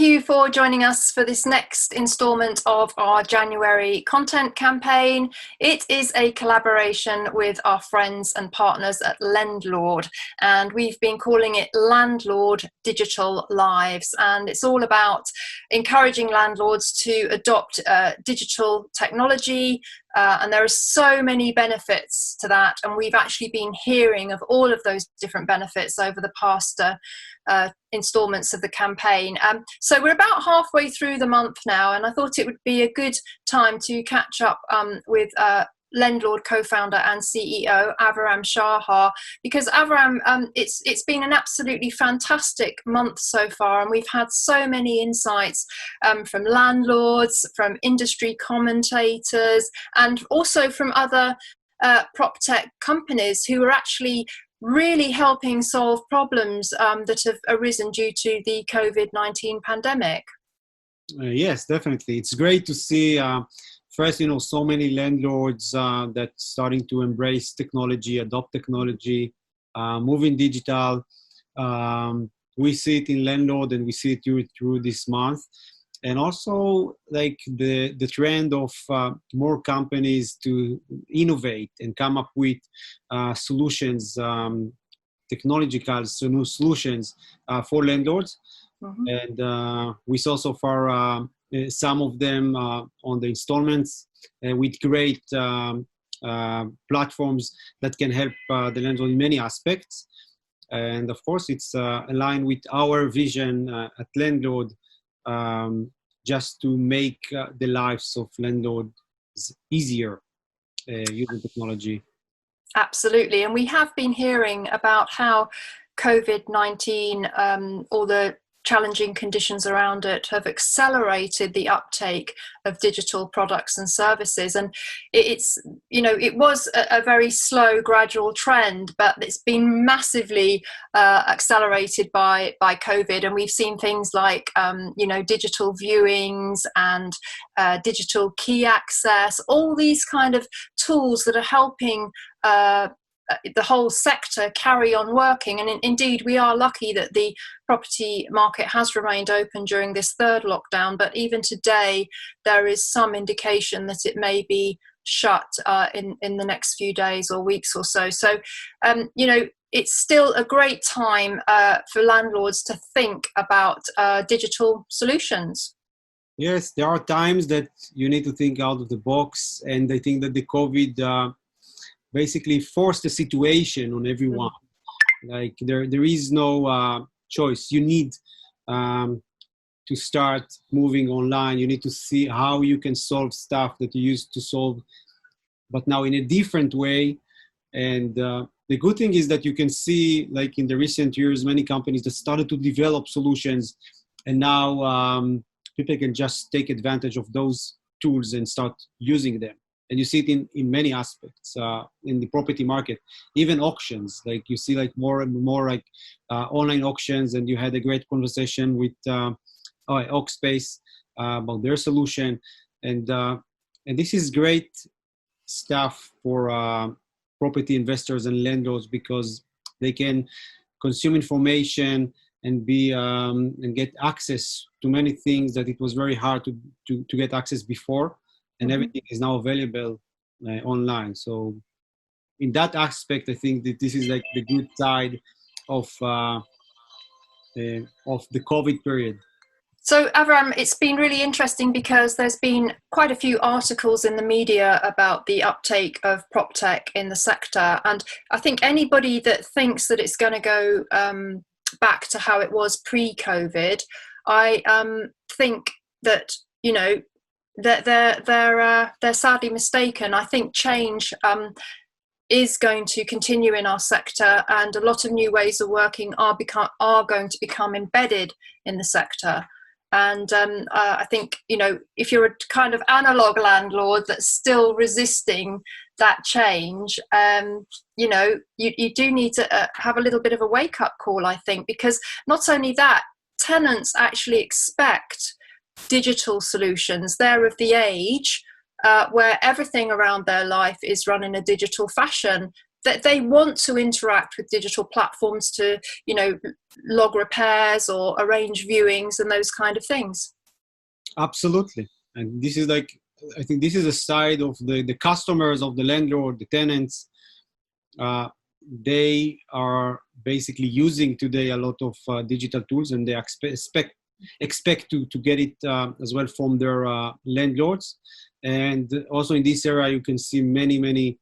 you for joining us for this next instalment of our January content campaign. It is a collaboration with our friends and partners at Landlord, and we've been calling it Landlord Digital Lives. And it's all about encouraging landlords to adopt digital technology. And there are so many benefits to that. And we've actually been hearing of all of those different benefits over the past installments of the campaign. So we're about halfway through the month now, and I thought it would be a good time to catch up with Landlord co-founder and CEO Aviram Shahar, because Aviram, it's been an absolutely fantastic month so far, and we've had so many insights from landlords, from industry commentators, and also from other prop tech companies who are actually really helping solve problems that have arisen due to the COVID-19 pandemic. Yes, definitely. It's great to see first, so many landlords that starting to embrace technology, adopt technology, moving digital. We see it in Landlord, and we see it through this month. And also, like the trend of more companies to innovate and come up with solutions, technological new solutions for landlords. Mm-hmm. And we saw so far some of them on the installments with great platforms that can help the landlord in many aspects. And of course, it's aligned with our vision at Landlord, just to make the lives of landlords easier using technology. Absolutely. And we have been hearing about how COVID-19, all the challenging conditions around it, have accelerated the uptake of digital products and services. And it's, it was a very slow, gradual trend, but it's been massively accelerated by COVID. And we've seen things like, digital viewings and digital key access, all these kind of tools that are helping the whole sector carry on working. And indeed, we are lucky that the property market has remained open during this third lockdown. But even today, there is some indication that it may be shut in the next few days or weeks or so. So, it's still a great time for landlords to think about digital solutions. Yes, there are times that you need to think out of the box. And I think that the COVID basically forced the situation on everyone. Like there is no choice. You need to start moving online. You need to see how you can solve stuff that you used to solve, but now in a different way. And the good thing is that you can see, like in the recent years, many companies that started to develop solutions, and now people can just take advantage of those tools and start using them. And you see it in many aspects in the property market, even auctions. Like you see like more and more like online auctions, and you had a great conversation with Auxpace about their solution. And this is great stuff for property investors and landlords, because they can consume information and be and get access to many things that it was very hard to get access before. And everything is now available online. So in that aspect, I think that this is like the good side of the COVID period. So Aviram, it's been really interesting because there's been quite a few articles in the media about the uptake of prop tech in the sector. And I think anybody that thinks that it's going to go back to how it was pre-COVID, I think that, that they're sadly mistaken. I think change is going to continue in our sector, and a lot of new ways of working are going to become embedded in the sector. And I think, if you're a kind of analog landlord that's still resisting that change, you do need to have a little bit of a wake-up call, I think, because not only that, tenants actually expect digital solutions. They're of the age where everything around their life is run in a digital fashion. that they want to interact with digital platforms to, log repairs or arrange viewings and those kind of things. Absolutely. And this is like, I think this is a side of the customers of the landlord, the tenants. They are basically using today a lot of digital tools, and they expect to get it as well from their landlords. And also in this area, you can see many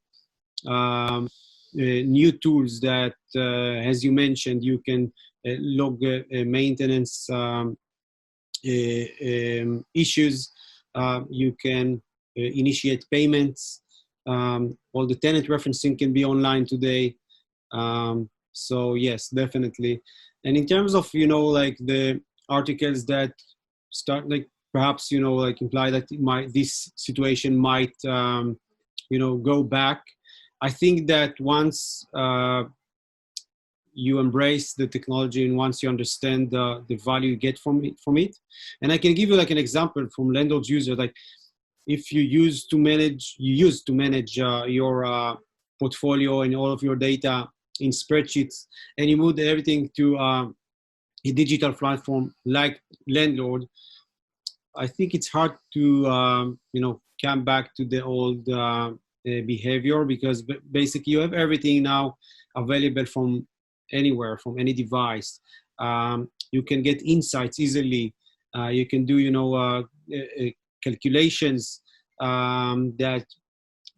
new tools that, as you mentioned, you can log maintenance issues. You can initiate payments. All the tenant referencing can be online today. So yes, definitely. And in terms of, like the articles that start, like perhaps, like imply that this situation might, go back. I think that once you embrace the technology and once you understand the value you get from it, and I can give you like an example from landlord's user, like if you used to manage your portfolio and all of your data in spreadsheets, and you moved everything to a digital platform like Landlord, I think it's hard to come back to the old behavior, because basically you have everything now available from anywhere, from any device. You can get insights easily. You can do calculations that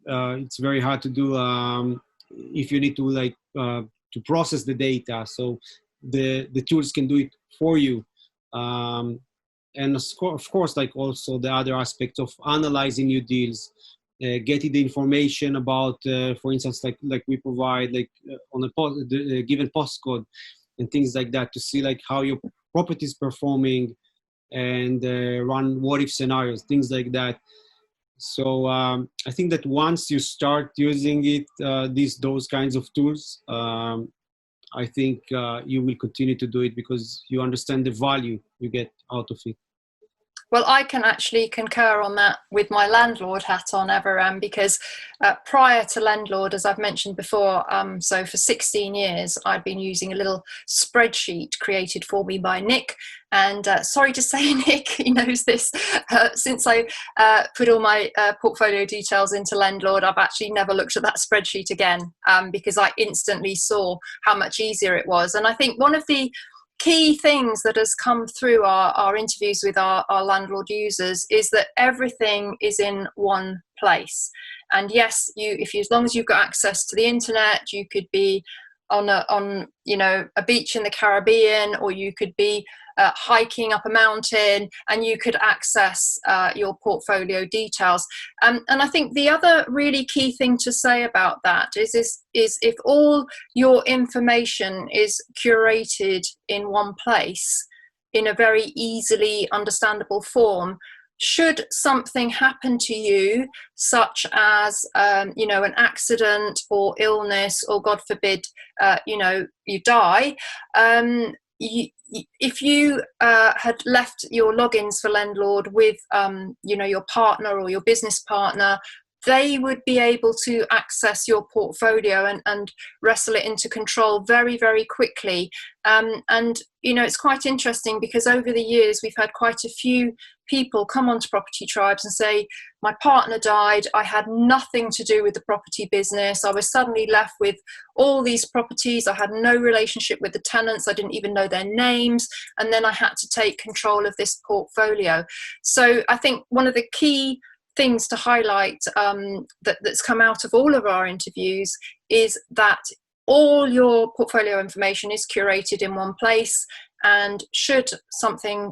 it's very hard to do if you need to to process the data. So the tools can do it for you. And of course, like also the other aspect of analyzing new deals, getting the information about, for instance, like we provide on a given postcode and things like that, to see like how your property is performing, and run what if scenarios, things like that. So I think that once you start using it, those kinds of tools, I think you will continue to do it because you understand the value you get out of it. Well, I can actually concur on that with my landlord hat on, Aviram, because prior to Landlord, as I've mentioned before, so for 16 years, I'd been using a little spreadsheet created for me by Nick. And sorry to say, Nick, he knows this, since I put all my portfolio details into Landlord, I've actually never looked at that spreadsheet again, because I instantly saw how much easier it was. And I think one of the key things that has come through our interviews with our landlord users is that everything is in one place. And yes, as long as you've got access to the internet, you could be on a beach in the Caribbean, or you could be hiking up a mountain, and you could access your portfolio details. And I think the other really key thing to say about that is if all your information is curated in one place in a very easily understandable form, should something happen to you, such as an accident or illness, or God forbid you die, if you had left your logins for Landlord with your partner or your business partner, they would be able to access your portfolio and wrestle it into control very, very quickly. And it's quite interesting, because over the years we've had quite a few people come onto Property Tribes and say, my partner died, I had nothing to do with the property business, I was suddenly left with all these properties, I had no relationship with the tenants, I didn't even know their names, and then I had to take control of this portfolio. So I think one of the key things to highlight that's come out of all of our interviews is that all your portfolio information is curated in one place, and should something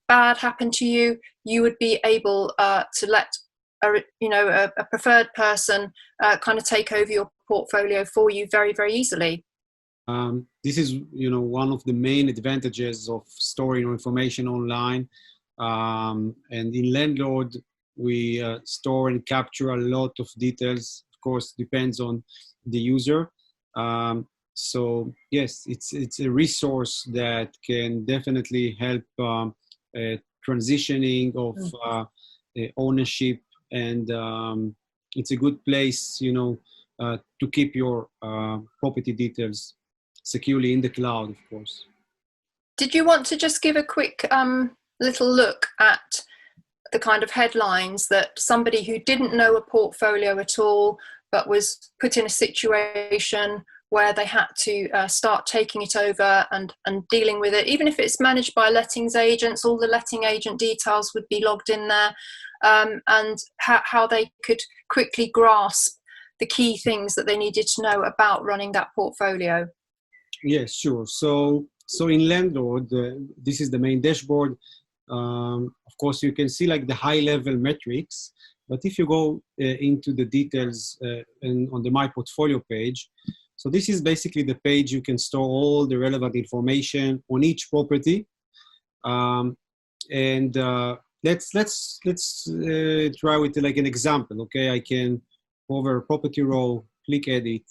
bad happen to you, you would be able to let a preferred person kind of take over your portfolio for you very, very easily. This is one of the main advantages of storing information online, and in Landlord we store and capture a lot of details. Of course, depends on the user. So yes, it's a resource that can definitely help transitioning of ownership, and it's a good place, to keep your property details securely in the cloud, of course. Did you want to just give a quick little look at the kind of headlines that somebody who didn't know a portfolio at all, but was put in a situation where they had to start taking it over and dealing with it, even if it's managed by lettings agents, all the letting agent details would be logged in there, and how they could quickly grasp the key things that they needed to know about running that portfolio? Yes, sure. So in Landlord, this is the main dashboard. Of course, you can see like the high-level metrics, but if you go into the details and on the My Portfolio page, so this is basically the page you can store all the relevant information on each property. Let's try with like an example. Okay, I can over property row, click edit.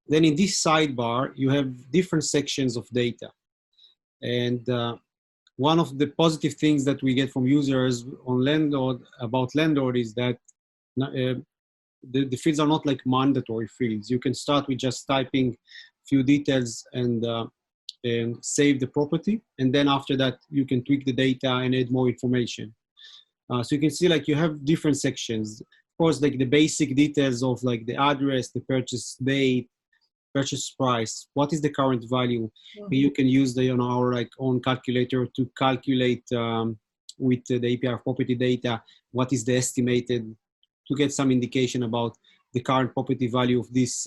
Then in this sidebar, you have different sections of data. And one of the positive things that we get from users on Landlord about Landlord is that the fields are not like mandatory fields. You can start with just typing a few details and save the property. And then after that, you can tweak the data and add more information. So you can see like you have different sections. Of course, like the basic details of like the address, the purchase date, purchase price, what is the current value. Mm-hmm. You can use our like own calculator to calculate with the API of property data, what is the estimated, to get some indication about the current property value of this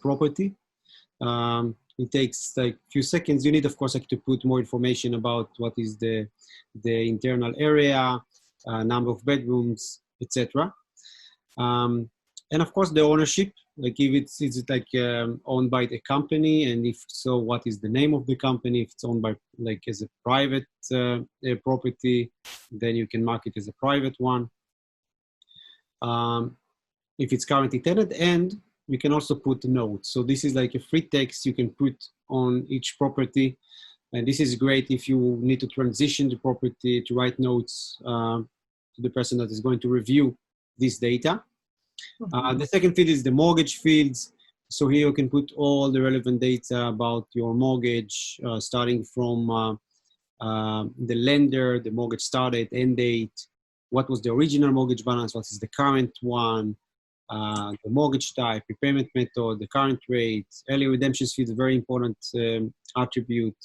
property. It takes like a few seconds. You need, of course, like to put more information about what is the internal area, number of bedrooms, etc. And of course, the ownership, like if it's like owned by the company, and if so, what is the name of the company? If it's owned by like as a private property, then you can mark it as a private one. If it's currently tenanted, and you can also put notes. So this is like a free text you can put on each property. And this is great if you need to transition the property, to write notes to the person that is going to review this data. Mm-hmm. The second field is the mortgage fields. So here you can put all the relevant data about your mortgage, starting from the lender, the mortgage start date, end date, what was the original mortgage balance, what is the current one, the mortgage type, repayment method, the current rate, early redemption fee is a very important attribute,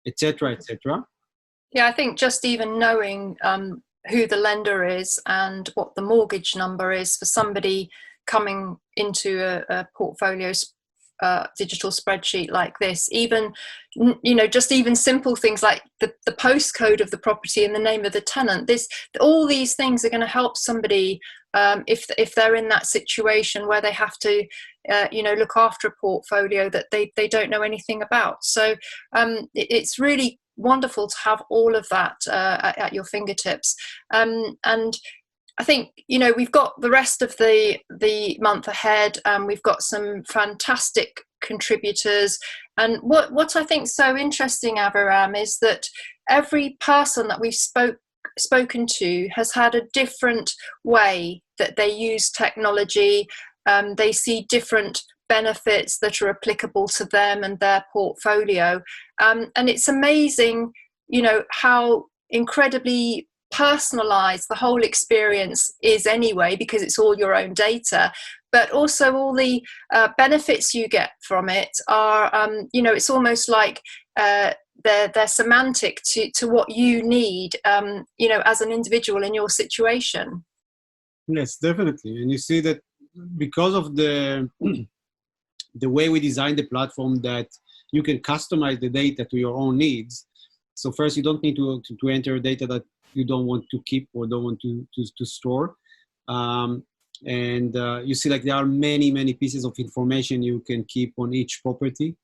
etc., etc. Yeah, I think just even knowing who the lender is and what the mortgage number is for somebody coming into a portfolio digital spreadsheet like this, even just even simple things like the postcode of the property and the name of the tenant, all these things are going to help somebody if they're in that situation where they have to look after a portfolio that they don't know anything about. So it's really wonderful to have all of that at your fingertips. And I think, we've got the rest of the month ahead. We've got some fantastic contributors. And what I think is so interesting, Aviram, is that every person that we've spoken to has had a different way that they use technology. They see different benefits that are applicable to them and their portfolio. And it's amazing, how incredibly personalized the whole experience is anyway, because it's all your own data, but also all the benefits you get from it are, it's almost like they're semantic to what you need, as an individual in your situation. Yes, definitely. And you see that because of the way we designed the platform, that you can customize the data to your own needs. So first, you don't need to enter data that you don't want to keep or don't want to store. You see like there are many pieces of information you can keep on each property,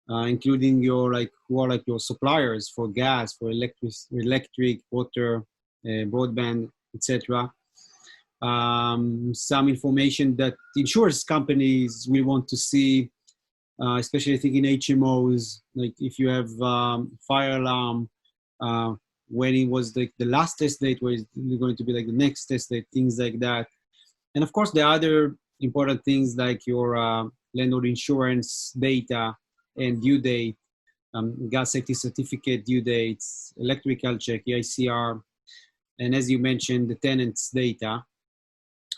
including your who are your suppliers for gas, for electric, water, broadband, etc. Some information that insurance companies will want to see, especially I think in HMOs, like if you have fire alarm, when it was the last test date, where it's going to be like the next test date, things like that. And of course, the other important things like your landlord insurance data and due date, gas safety certificate due dates, electrical check, EICR, and as you mentioned, the tenants data,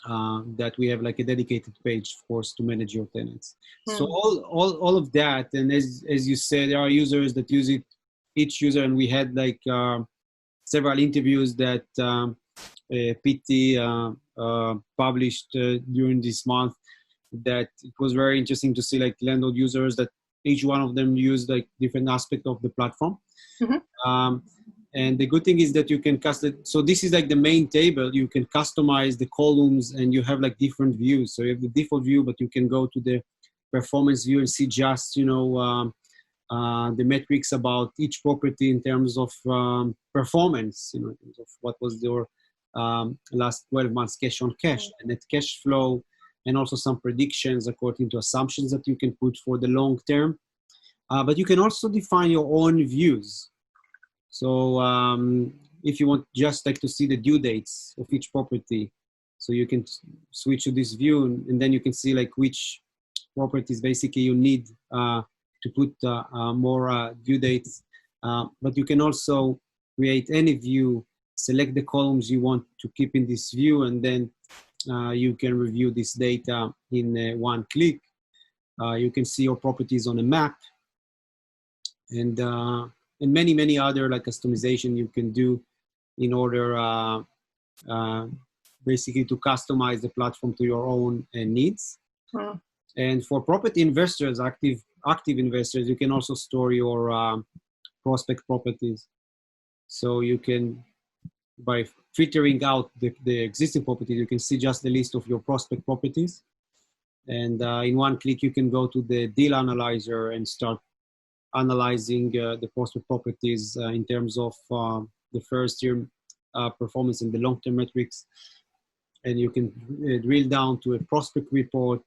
that we have like a dedicated page, of course, to manage your tenants. So all of that, and as you said, there are users that use it, each user, and we had like several interviews that PT published during this month, that it was very interesting to see like landlord users that each one of them use like different aspect of the platform. And the good thing is that you can so this is like the main table. You can customize the columns and you have like different views. So you have the default view, but you can go to the performance view and see just, you know, the metrics about each property in terms of performance, you know, in terms of what was your last 12 months cash on cash and net cash flow, and also some predictions according to assumptions that you can put for the long term. But you can also define your own views. So if you want just like to see the due dates of each property, so you can switch to this view, and then you can see like which properties basically you need to put more due dates. But you can also create any view, select the columns you want to keep in this view, and then you can review this data in one click. You can see your properties on a map, and many other like customization you can do in order basically to customize the platform to your own needs. And for property investors, active investors, you can also store your prospect properties. So you can, by filtering out the existing properties, you can see just the list of your prospect properties. And in one click, you can go to the deal analyzer and start analyzing the prospect properties in terms of the first year performance and the long-term metrics. And you can drill down to a prospect report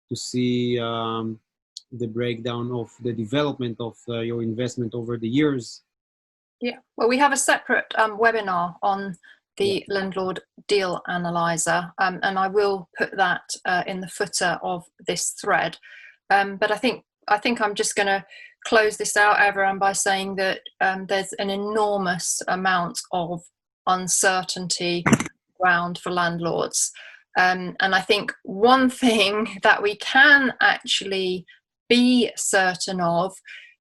to see the breakdown of the development of your investment over the years. Yeah, well, we have a separate webinar on the Landlord Deal Analyzer, and I will put that in the footer of this thread. But I think I'm just going to close this out, Aviram, by saying that there's an enormous amount of uncertainty around for landlords. And I think one thing that we can actually be certain of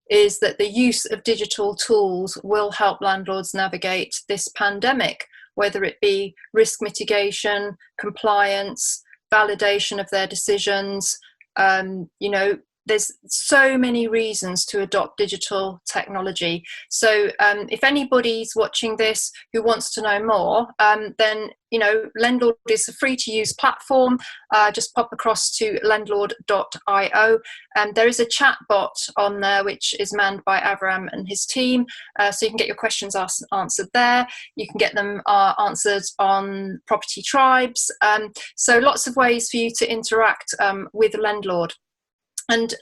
is that the use of digital tools will help landlords navigate this pandemic, whether it be risk mitigation, compliance, validation of their decisions. You know, there's so many reasons to adopt digital technology. So if anybody's watching this who wants to know more, then, you know, Landlord is a free to use platform. Just pop across to landlord.io. There is a chat bot on there, which is manned by Aviram and his team. So you can get your questions answered there. You can get them answered on Property Tribes. So lots of ways for you to interact with Landlord. And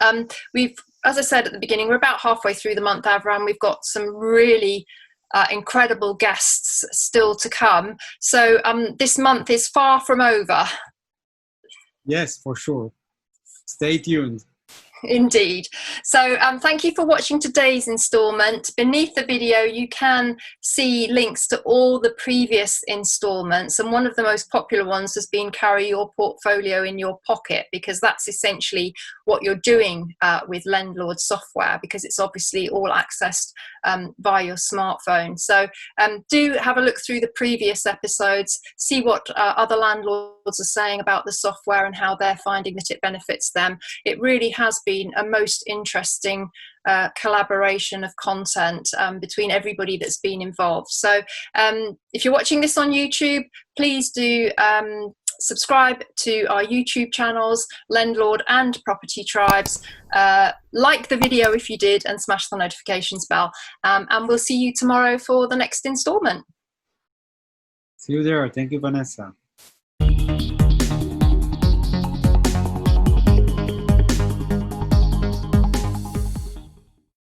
we've, as I said at the beginning, we're about halfway through the month, Aviram. We've got some really incredible guests still to come. So this month is far from over. Yes, for sure. Stay tuned. Indeed. So thank you for watching today's installment. Beneath the video, you can see links to all the previous installments. And one of the most popular ones has been carry your portfolio in your pocket, because that's essentially what you're doing with Landlord software, because it's obviously all accessed via your smartphone. So do have a look through the previous episodes, see what other landlords are saying about the software and how they're finding that it benefits them. It really has been a most interesting collaboration of content between everybody that's been involved. So if you're watching this on YouTube, please do subscribe to our YouTube channels, Landlord and Property Tribes. Like the video if you did, and smash the notifications bell. And we'll see you tomorrow for the next installment. See you there. Thank you, Vanessa.